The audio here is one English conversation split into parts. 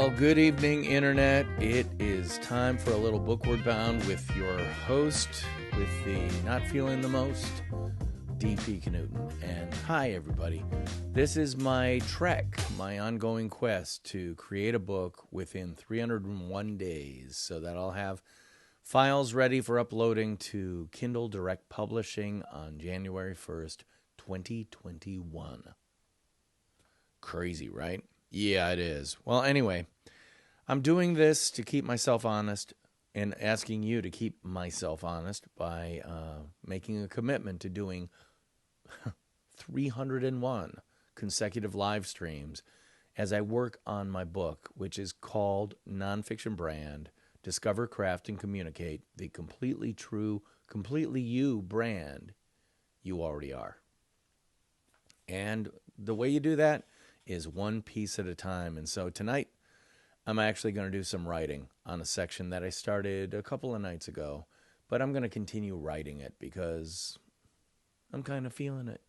Well, good evening, Internet. It is time for a little Bookward Bound with your host, with the not feeling the most, DP Knudten. And hi, everybody. This is my trek, my ongoing quest to create a book within 301 days so that I'll have files ready for uploading to Kindle Direct Publishing on January 1st, 2021. Crazy, right? Yeah, it is. Well, anyway, I'm doing this to keep myself honest and asking you to keep myself honest by making a commitment to doing 301 consecutive live streams as I work on my book, which is called NONFICTION BRAND, Discover, Craft, and Communicate the Completely True, Completely You brand you already are. And the way you do that is one piece at a time. And so tonight, I'm actually going to do some writing on a section that I started a couple of nights ago, but I'm going to continue writing it because I'm kind of feeling it.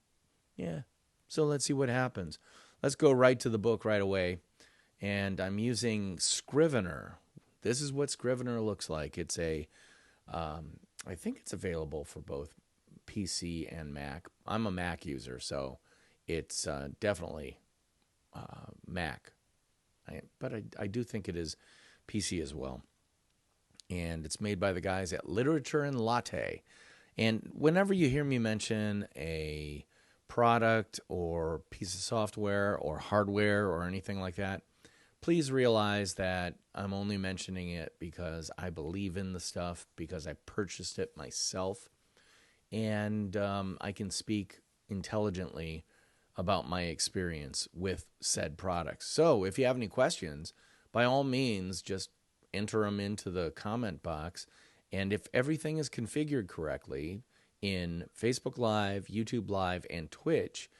Yeah. So let's see what happens. Let's go right to the book right away. And I'm using Scrivener. This is what Scrivener looks like. It's I think it's available for both PC and Mac. I'm a Mac user, so it's definitely Mac, but I do think it is PC as well. And it's made by the guys at Literature and Latte. And whenever you hear me mention a product or piece of software or hardware or anything like that, please realize that I'm only mentioning it because I believe in the stuff, because I purchased it myself, and I can speak intelligently about my experience with said products. So if you have any questions, by all means, just enter them into the comment box. And if everything is configured correctly in Facebook Live, YouTube Live, and Twitch,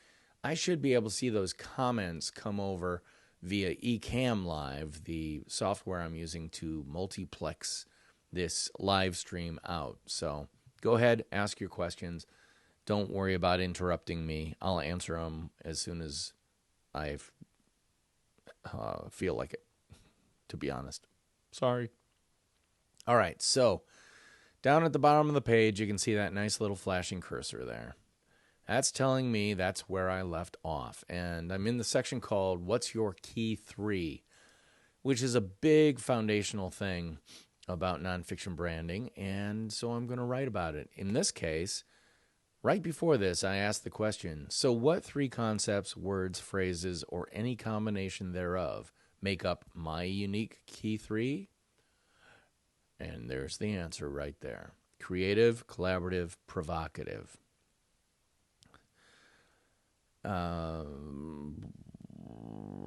I should be able to see those comments come over via Ecamm Live, the software I'm using to multiplex this live stream out. So go ahead, ask your questions. Don't worry about interrupting me. I'll answer them as soon as I feel like it, to be honest. Sorry. All right, so down at the bottom of the page, you can see that nice little flashing cursor there. That's telling me that's where I left off. And I'm in the section called What's Your Key 3, which is a big foundational thing about nonfiction branding. And so I'm going to write about it. In this case, right before this, I asked the question, so what 3 concepts, words, phrases, or any combination thereof make up my unique key 3? And there's the answer right there. Creative, collaborative, provocative.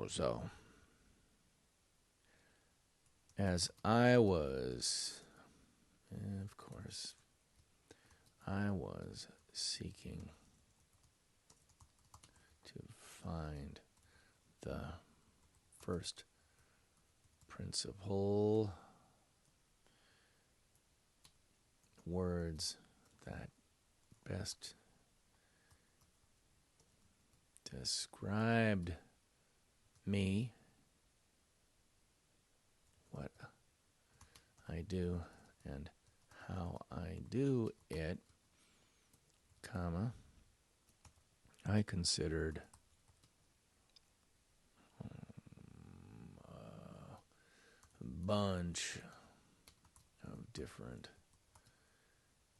So, as I was, of course, I was seeking to find the first principle words that best described me, what I do, and how I do it, comma, I considered a bunch of different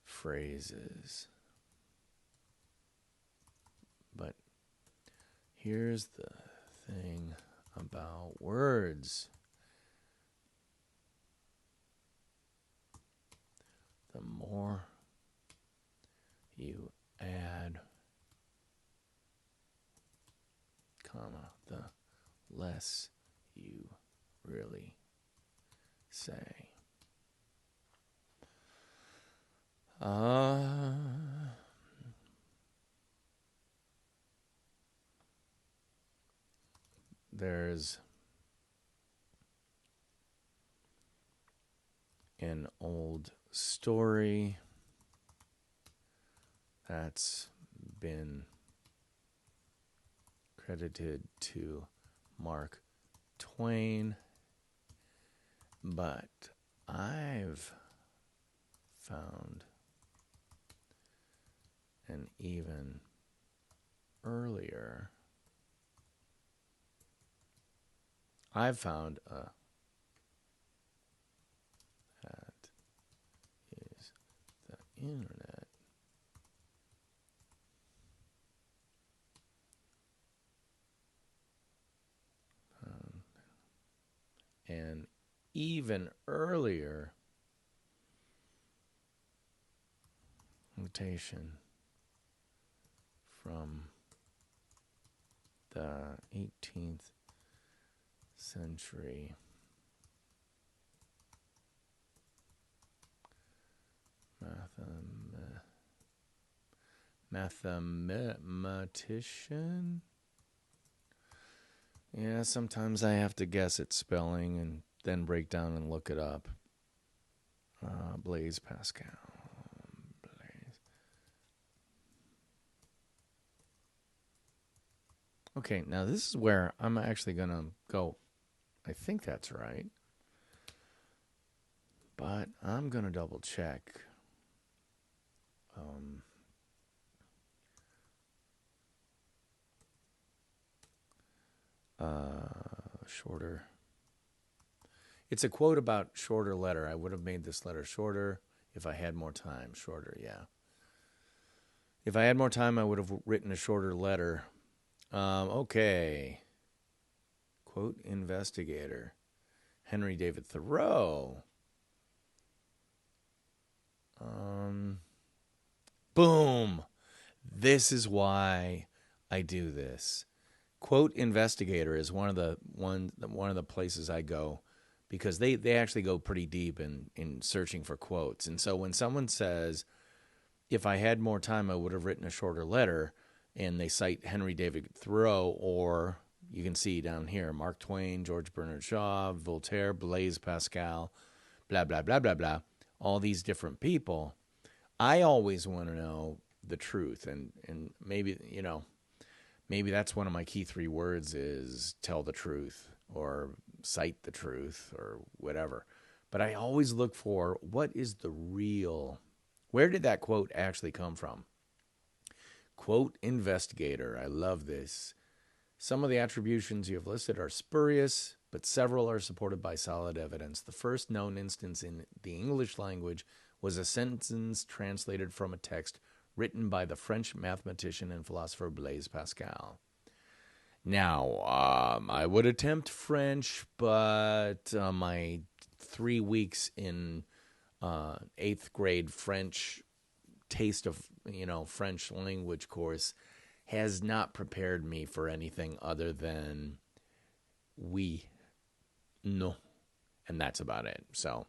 phrases. But here's the thing about words. The more you add, comma, the less you really say. There's an old story that's been credited to Mark Twain, But I've found an even earlier. I've found that is the internet. An even earlier notation from the 18th century. Mathematician? Yeah, sometimes I have to guess its spelling and then break down and look it up. Blaise Pascal. Blaise. Okay, now this is where I'm actually going to go. I think that's right. But I'm going to double check. Shorter. It's a quote about shorter letter. I would have made this letter shorter if I had more time. Shorter, yeah. If I had more time, I would have written a shorter letter. Okay. Quote investigator. Henry David Thoreau. Boom. This is why I do this. Quote investigator is one of the places I go because they actually go pretty deep in searching for quotes. And so when someone says, if I had more time, I would have written a shorter letter, and they cite Henry David Thoreau, or you can see down here, Mark Twain, George Bernard Shaw, Voltaire, Blaise Pascal, blah, blah, blah, blah, blah, all these different people, I always want to know the truth. And maybe, maybe that's one of my key 3 words is tell the truth or cite the truth or whatever. But I always look for what is the real, where did that quote actually come from? Quote investigator. I love this. Some of the attributions you have listed are spurious, but several are supported by solid evidence. The first known instance in the English language was a sentence translated from a text written by the French mathematician and philosopher Blaise Pascal. Now, I would attempt French, but my 3 weeks in 8th grade French taste of, French language course has not prepared me for anything other than oui, no, and that's about it. So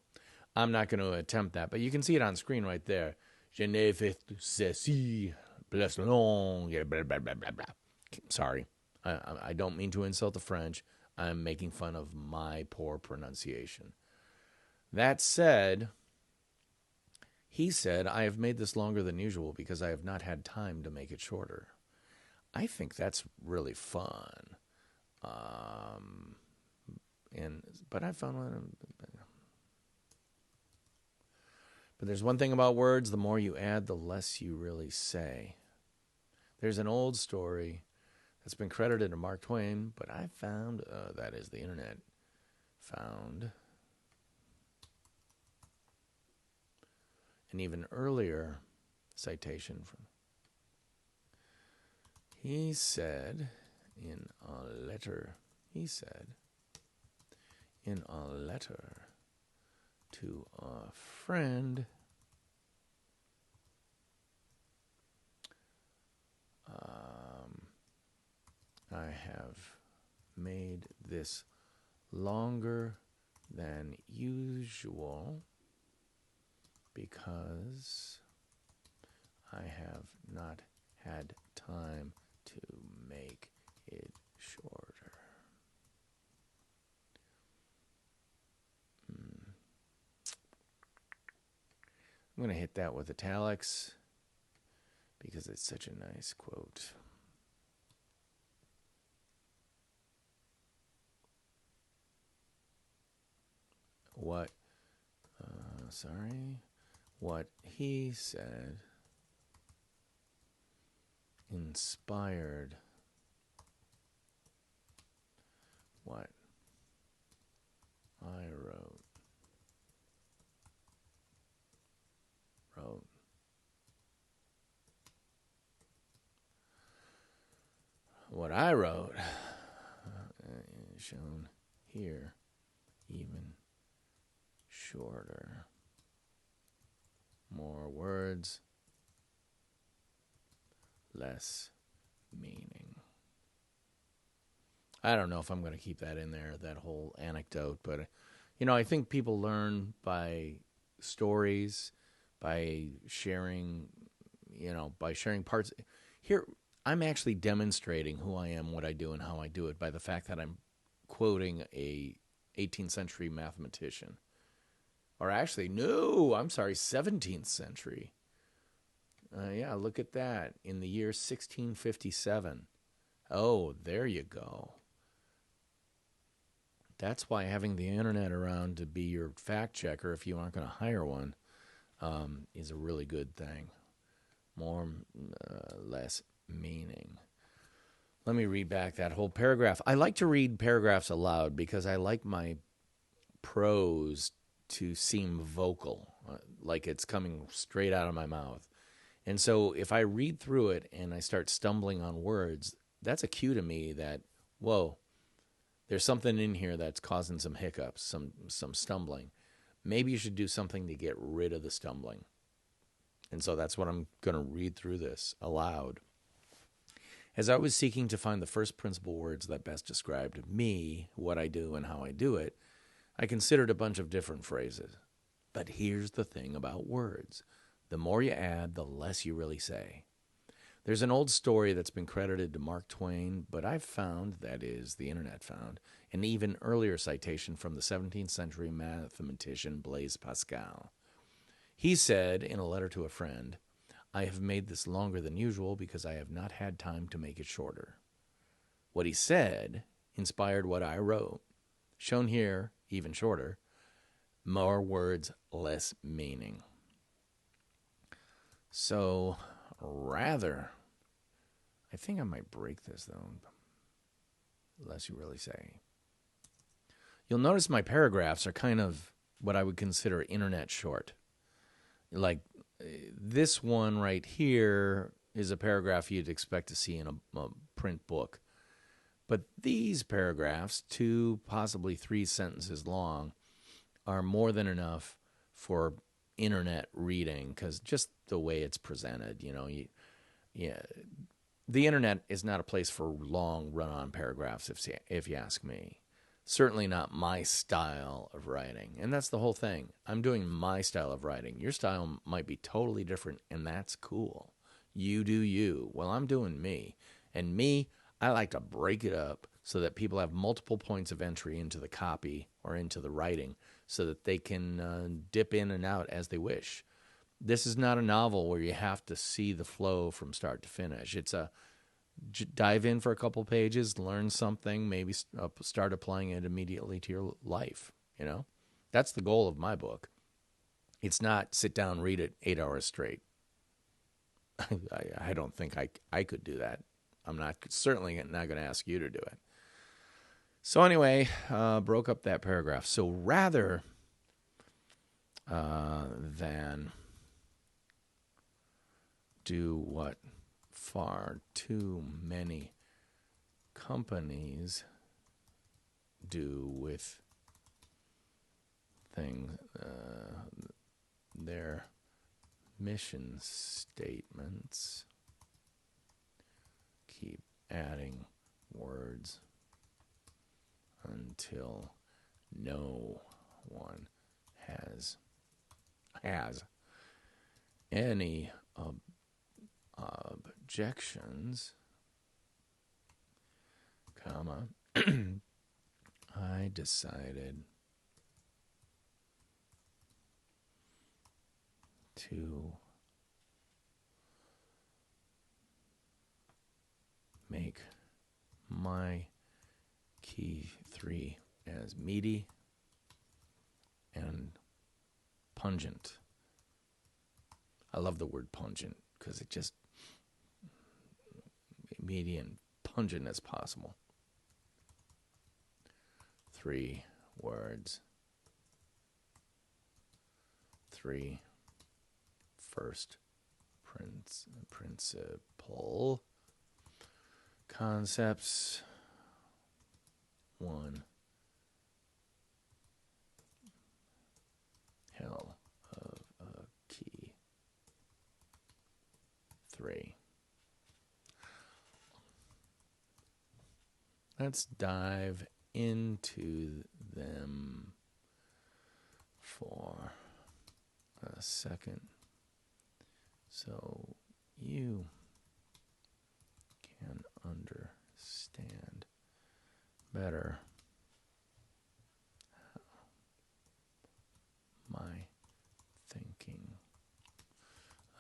I'm not going to attempt that, but you can see it on screen right there. Je n'ai fait ceci, plus long, blah, blah, blah, blah, blah. Sorry. I don't mean to insult the French. I'm making fun of my poor pronunciation. That said, he said, I have made this longer than usual because I have not had time to make it shorter. I think that's really fun. But I found one. But there's one thing about words, the more you add, the less you really say. There's an old story that's been credited to Mark Twain, but I found, that is the internet, found an even earlier citation from. He said in a letter to a friend, I have made this longer than usual because I have not had time to make it shorter. I'm going to hit that with italics because it's such a nice quote. what, what he said inspired what I wrote. What I wrote, shown here, even shorter. More words, less meaning. I don't know if I'm going to keep that in there, that whole anecdote, but, you know, I think people learn by stories, by sharing, you know, by sharing parts. Here, I'm actually demonstrating who I am, what I do, and how I do it by the fact that I'm quoting a 18th century mathematician. Or actually, no, I'm sorry, 17th century. Yeah, look at that. In the year 1657. Oh, there you go. That's why having the internet around to be your fact checker, if you aren't going to hire one, is a really good thing. More, less meaning. Let me read back that whole paragraph. I like to read paragraphs aloud because I like my prose to seem vocal, like it's coming straight out of my mouth. And so if I read through it and I start stumbling on words, that's a cue to me that, whoa, there's something in here that's causing some hiccups, some stumbling. Maybe you should do something to get rid of the stumbling. And so that's what I'm going to read through this aloud. As I was seeking to find the first principal words that best described me, what I do, and how I do it, I considered a bunch of different phrases. But here's the thing about words. The more you add, the less you really say. There's an old story that's been credited to Mark Twain, but I've found, that is, the internet found, an even earlier citation from the 17th century mathematician Blaise Pascal. He said in a letter to a friend, "I have made this longer than usual because I have not had time to make it shorter." What he said inspired what I wrote. Shown here, even shorter, more words, less meaning. So, rather, I think I might break this, though, less you really say. You'll notice my paragraphs are kind of what I would consider internet short. Like, this one right here is a paragraph you'd expect to see in a print book. But these paragraphs, 2, possibly 3 sentences long, are more than enough for internet reading because just the way it's presented, you know, the internet is not a place for long run-on paragraphs, if you ask me. Certainly not my style of writing. And that's the whole thing. I'm doing my style of writing. Your style might be totally different, and that's cool. You do you. Well, I'm doing me. And me, I like to break it up so that people have multiple points of entry into the copy or into the writing so that they can dip in and out as they wish. This is not a novel where you have to see the flow from start to finish. It's a dive in for a couple pages, learn something, maybe start applying it immediately to your life. You know, that's the goal of my book. It's not sit down, read it 8 hours straight. I don't think I could do that. I'm certainly not going to ask you to do it. So anyway, broke up that paragraph. So rather than do what far too many companies do with things, their mission statements, keep adding words until no one has any objections, comma, I decided to make my key 3 as meaty and pungent. I love the word pungent because it just immediate and pungent as possible. 3 words. 3 first principle concepts. 1 hell of a key. 3. Let's dive into them for a second so you can understand better my thinking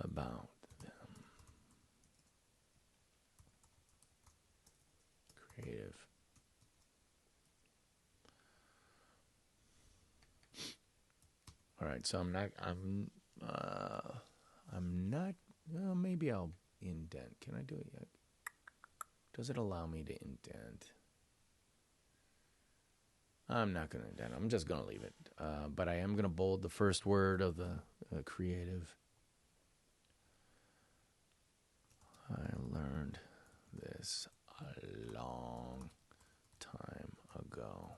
about them. Creative. All right, so I'm not, well, maybe I'll indent. Can I do it yet? Does it allow me to indent? I'm not going to indent. I'm just going to leave it. But I am going to bold the first word of the creative. I learned this a long time ago.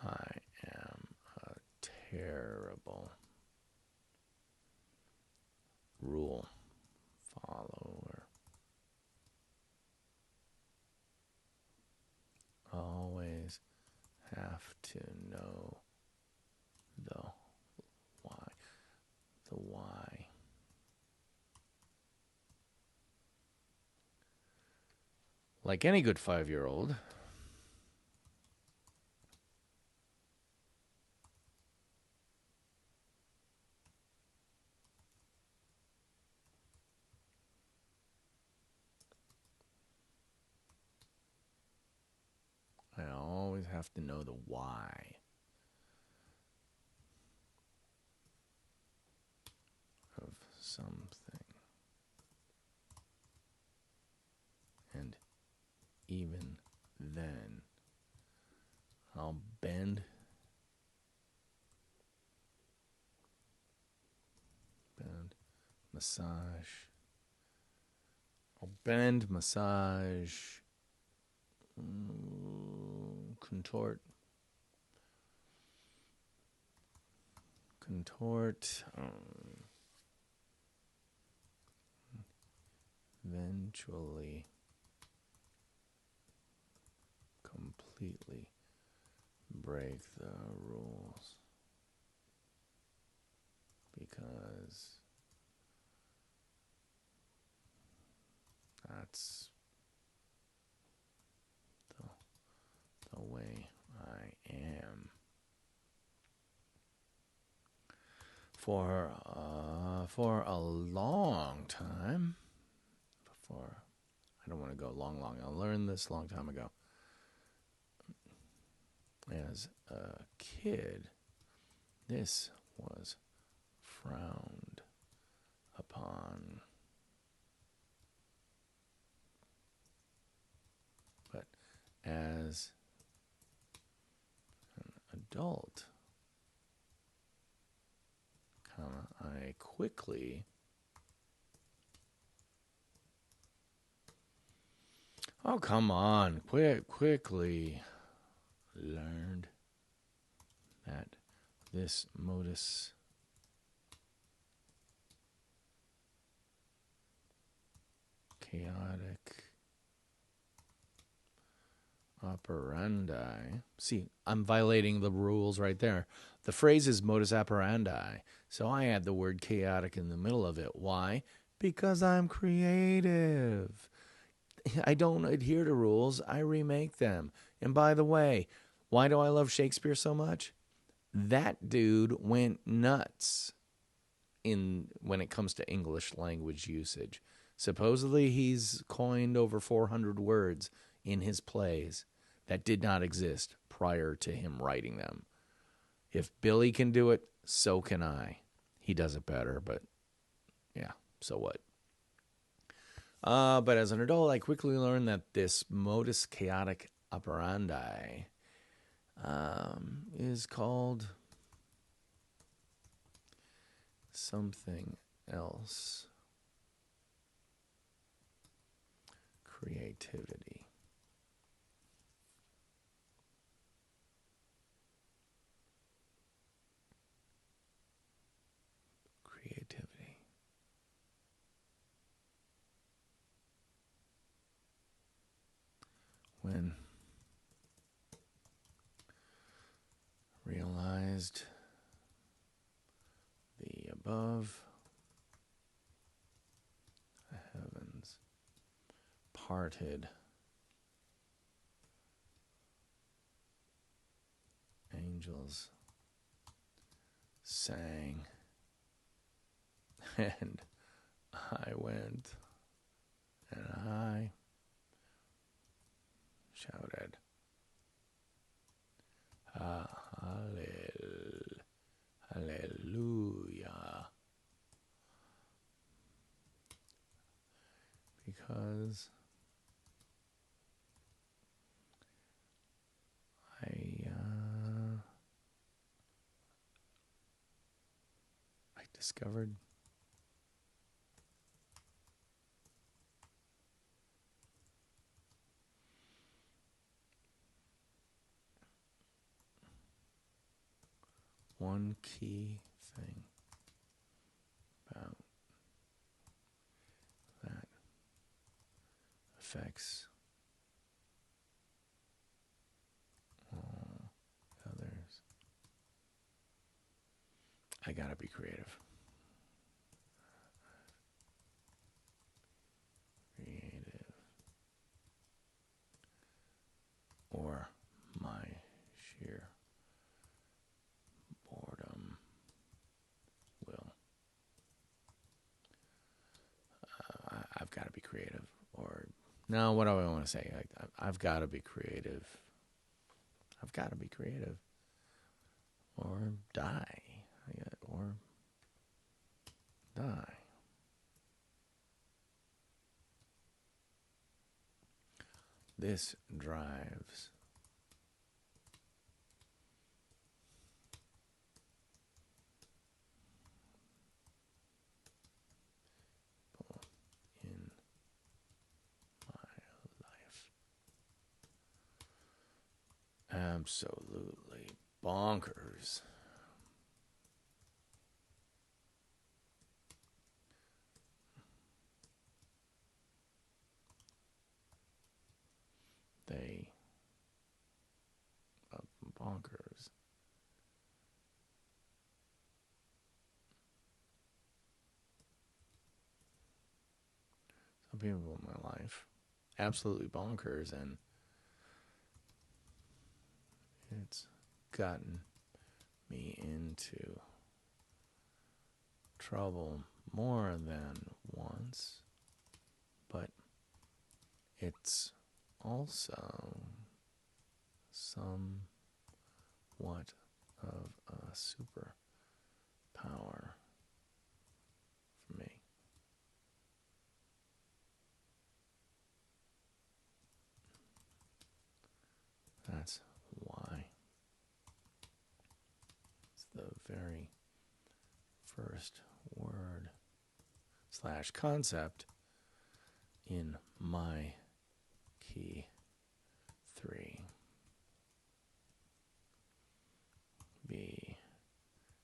I am a terrible rule follower. Always have to know the why. The why. Like any good 5-year-old, I always have to know the why of something. And even then, I'll bend, massage. I'll bend, massage, contort, eventually, completely break the rules, because that's the way I am. For a long time, I don't want to go long. I learned this a long time ago. As a kid, this was frowned upon. But as an adult, I quickly quickly learned that this modus chaotic operandi. See, I'm violating the rules right there. The phrase is modus operandi, so I add the word chaotic in the middle of it. Why? Because I'm creative. I don't adhere to rules. I remake them. And by the way, why do I love Shakespeare so much? That dude went nuts when it comes to English language usage. Supposedly he's coined over 400 words in his plays. that did not exist prior to him writing them. If Billy can do it, so can I. He does it better, but yeah, so what? But as an adult, I quickly learned that this modus chaotic operandi is called something else. Creativity. Creativity. When realized the above, the heavens parted, angels sang, and I went, and I shouted, hallelujah, because I discovered one key thing about that affects all others. I gotta be creative. Creative. Or my sheer boredom will. I've got to be creative. Or, no, what do I want to say? I've got to be creative. I've got to be creative. Or die. Or die. This drives in my life absolutely bonkers. They bonkers. Some people in my life absolutely bonkers, and it's gotten me into trouble more than once, but it's also somewhat of a superpower for me. That's why it's the very first word / concept in my key 3. Be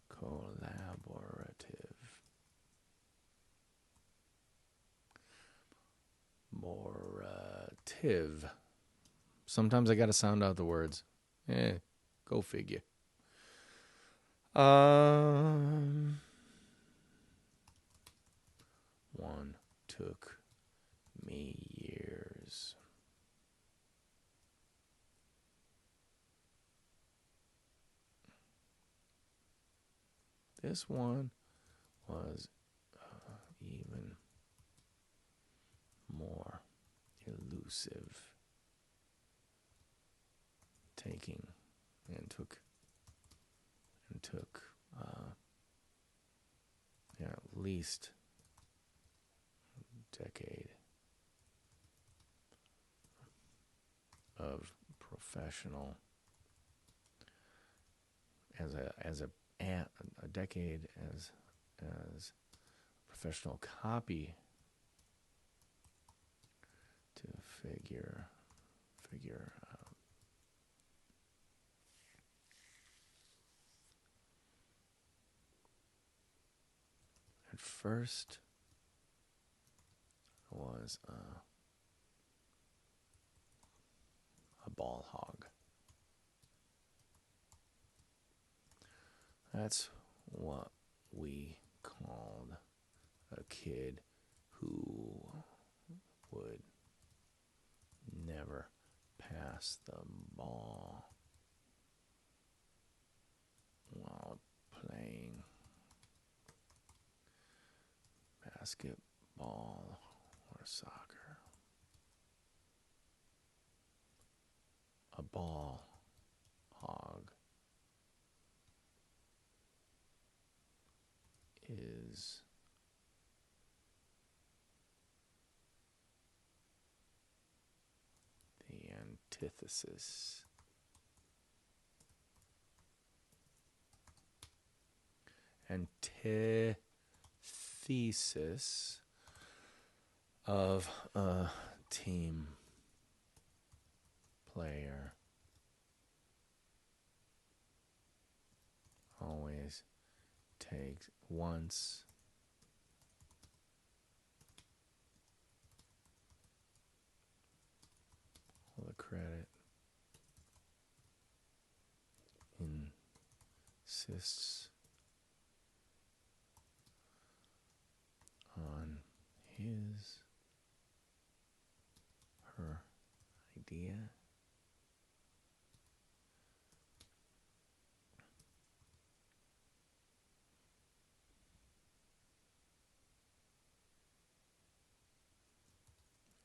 collaborative. Morative. Sometimes I gotta sound out the words. Go figure. One took me years. This one was even more elusive. taking and took at least a decade of professional as a decade as professional copy to figure out. At first, I was a ball hog. That's what we called a kid who would never pass the ball while playing basketball or soccer. A ball hog is the antithesis of a team player. Always takes once all the credit, insists on his, her idea,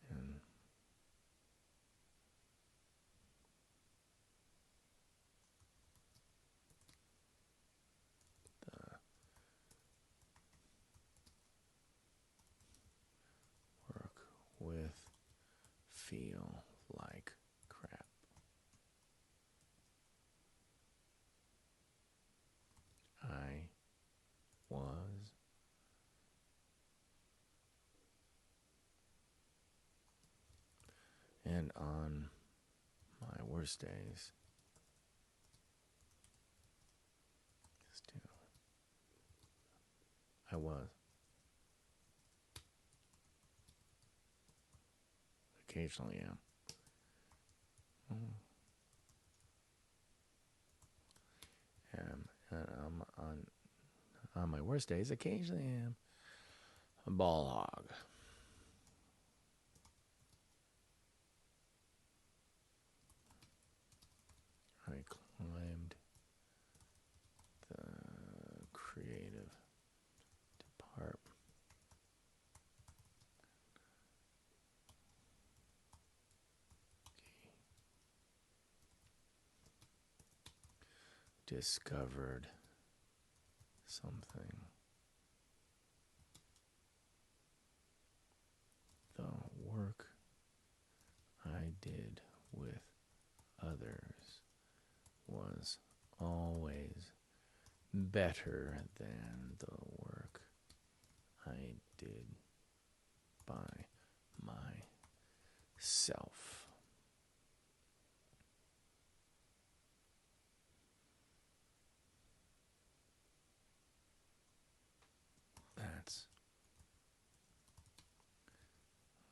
and the work with feel like crap. I was and on my worst days still I was. Occasionally am. And on my worst days, occasionally am a ball hog. I climbed the creative department. Discovered something. The work I did with others was always better than the work I did by myself. That's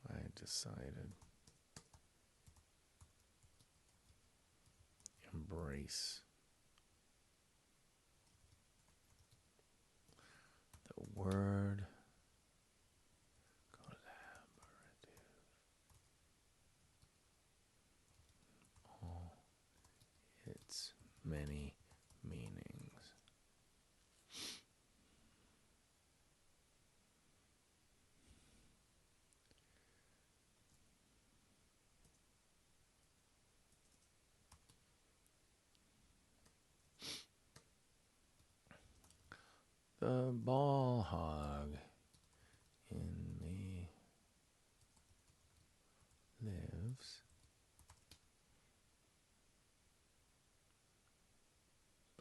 I decided. Embrace the word collaborative. All its many meanings. the ball hog in me lives.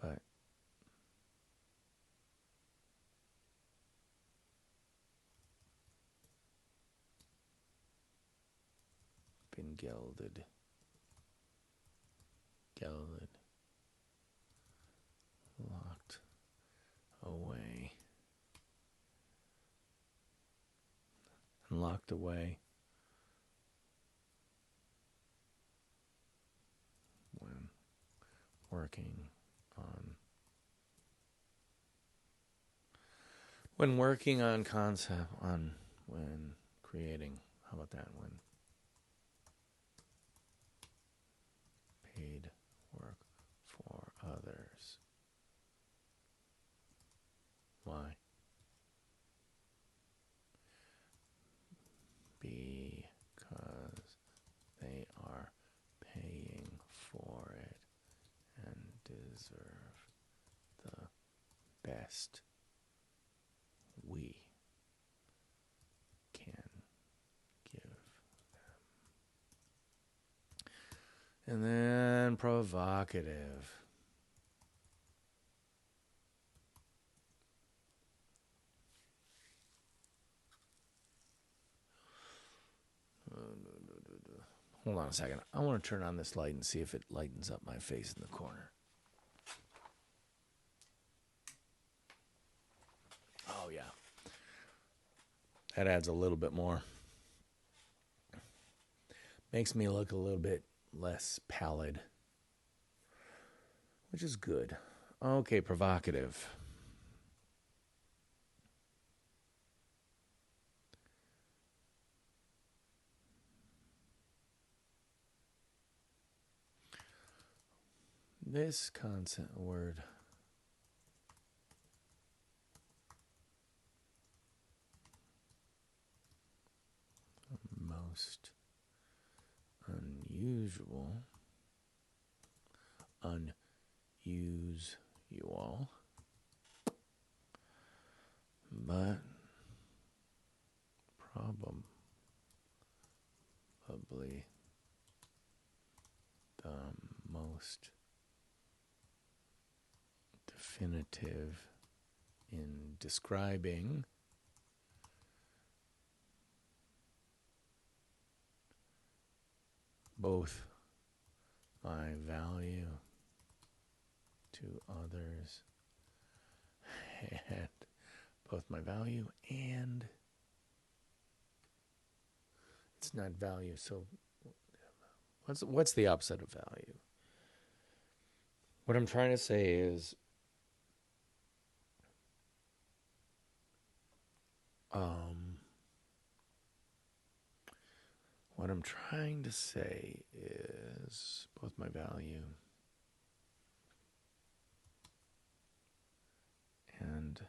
But been gelded. Locked away. And locked away when working concept, when creating, how about that, when paid work for others. Why? Because they are paying for it and deserve the best we can give them. And then provocative. Hold on a second. I want to turn on this light and see if it lightens up my face in the corner. Oh, yeah. That adds a little bit more. Makes me look a little bit less pallid, which is good. Okay, provocative. This concept word most unusual, but probably the most definitive in describing both my value to others and both my value and it's not value. So what's the opposite of value? What I'm trying to say is what I'm trying to say is both my value and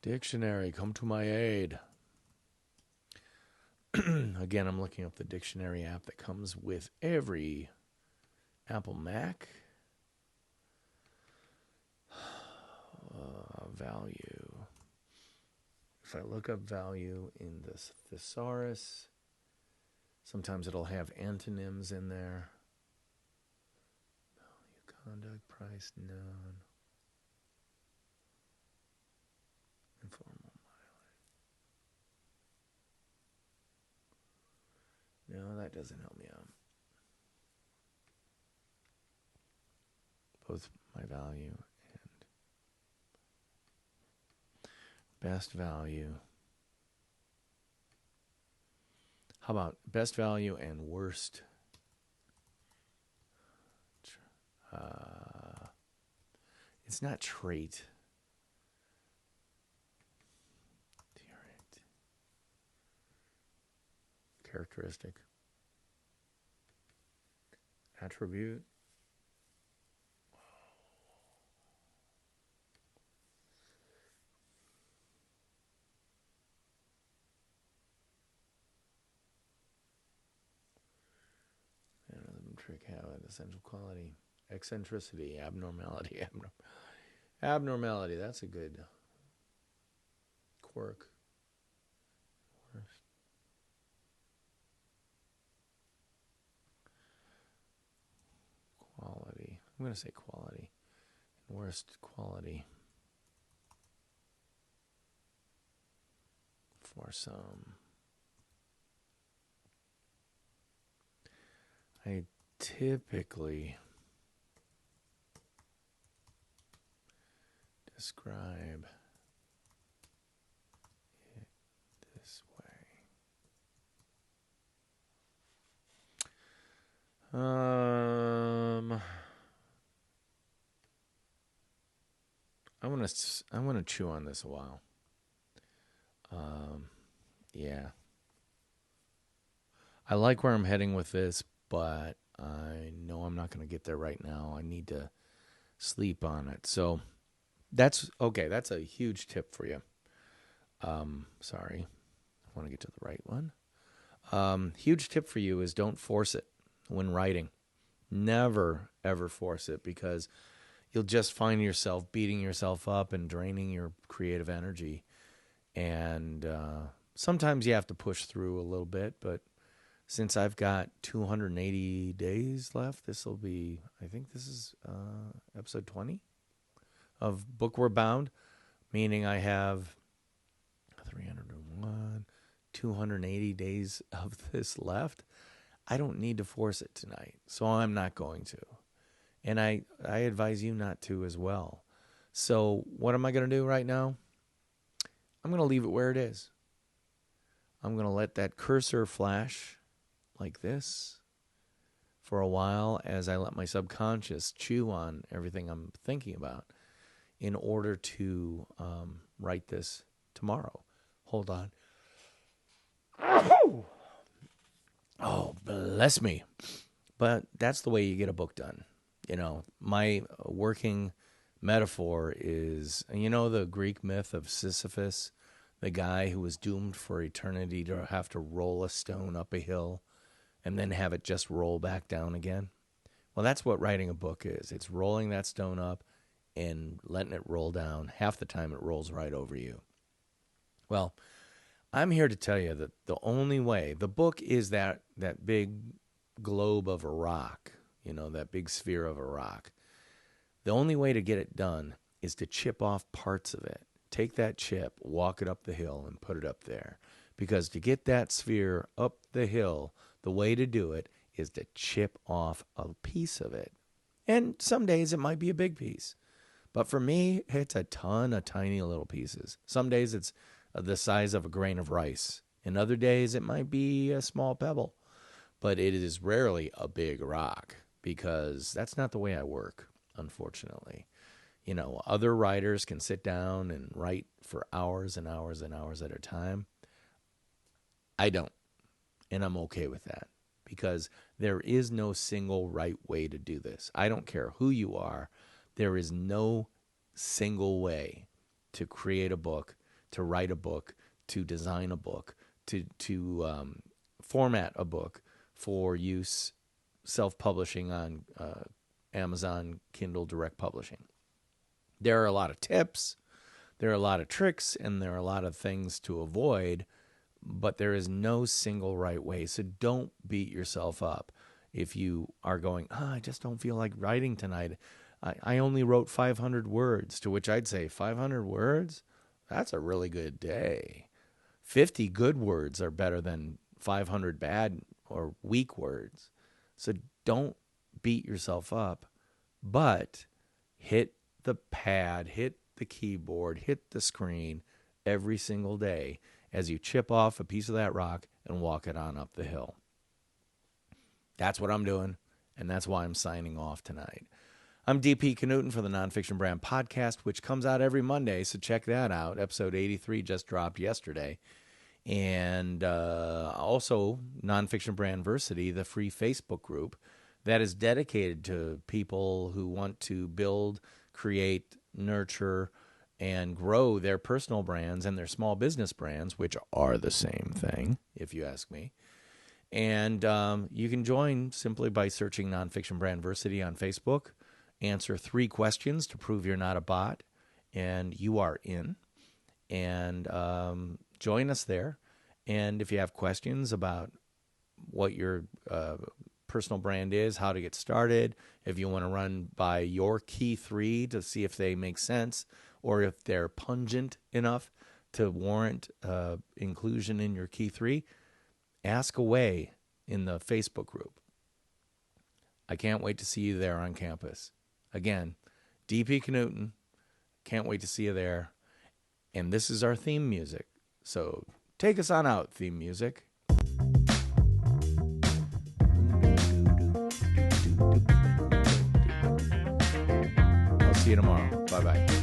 dictionary, come to my aid. Again, I'm looking up the dictionary app that comes with every Apple Mac. Value. If I look up value in this thesaurus, sometimes it'll have antonyms in there. Value, conduct, price, noun, informal mileage. No, that doesn't help me out. Both my value and best value. How about best value and worst? It's not trait. Characteristic. Attribute. Rhythm, trick, habit, essential quality. Eccentricity, abnormality, abnormality. That's a good quirk. Quality. I'm going to say quality. Worst quality. For some. I typically describe it this way. I want to chew on this a while. Yeah. I like where I'm heading with this, but I know I'm not going to get there right now. I need to sleep on it. So that's okay. That's a huge tip for you. Sorry. I want to get to the right one. Huge tip for you is don't force it when writing. Never, ever force it, because you'll just find yourself beating yourself up and draining your creative energy. And sometimes you have to push through a little bit, but since I've got 280 days left, I think this is episode 20 of BOOKWARD BOUND, meaning I have 301, 280 days of this left. I don't need to force it tonight, so I'm not going to. And I advise you not to as well. So what am I going to do right now? I'm going to leave it where it is. I'm going to let that cursor flash like this for a while as I let my subconscious chew on everything I'm thinking about in order to write this tomorrow. Hold on. Oh, bless me. But that's the way you get a book done. You know, my working metaphor is, the Greek myth of Sisyphus, the guy who was doomed for eternity to have to roll a stone up a hill and then have it just roll back down again. Well, that's what writing a book is. It's rolling that stone up and letting it roll down. Half the time it rolls right over you. Well, I'm here to tell you that the only way, the book is that big globe of a rock, that big sphere of a rock. The only way to get it done is to chip off parts of it. Take that chip, walk it up the hill, and put it up there. Because to get that sphere up the hill, the way to do it is to chip off a piece of it. And some days it might be a big piece. But for me, it's a ton of tiny little pieces. Some days it's the size of a grain of rice. And other days it might be a small pebble. But it is rarely a big rock, because that's not the way I work, unfortunately. Other writers can sit down and write for hours and hours and hours at a time. I don't. And I'm okay with that, because there is no single right way to do this. I don't care who you are. There is no single way to create a book, to write a book, to design a book, to format a book for use self-publishing on Amazon Kindle Direct Publishing. There are a lot of tips, there are a lot of tricks, and there are a lot of things to avoid, but there is no single right way. So don't beat yourself up if you are going, I just don't feel like writing tonight. I only wrote 500 words, to which I'd say 500 words? That's a really good day. 50 good words are better than 500 bad or weak words. So don't beat yourself up, but hit the pad, hit the keyboard, hit the screen every single day as you chip off a piece of that rock and walk it on up the hill. That's what I'm doing, and that's why I'm signing off tonight. I'm DP Knudten for the Nonfiction Brand podcast, which comes out every Monday, so check that out. Episode 83 just dropped yesterday. And also Nonfiction Brandversity, the free Facebook group that is dedicated to people who want to build, create, nurture, and grow their personal brands and their small business brands, which are the same thing, if you ask me. And you can join simply by searching Nonfiction Brandversity on Facebook, answer 3 questions to prove you're not a bot, and you are in. And join us there. And if you have questions about what your personal brand is, how to get started, if you want to run by your key 3 to see if they make sense or if they're pungent enough to warrant inclusion in your key 3, ask away in the Facebook group. I can't wait to see you there on campus. Again, DP Knudten, can't wait to see you there. And this is our theme music. So take us on out, theme music. I'll see you tomorrow. Bye-bye.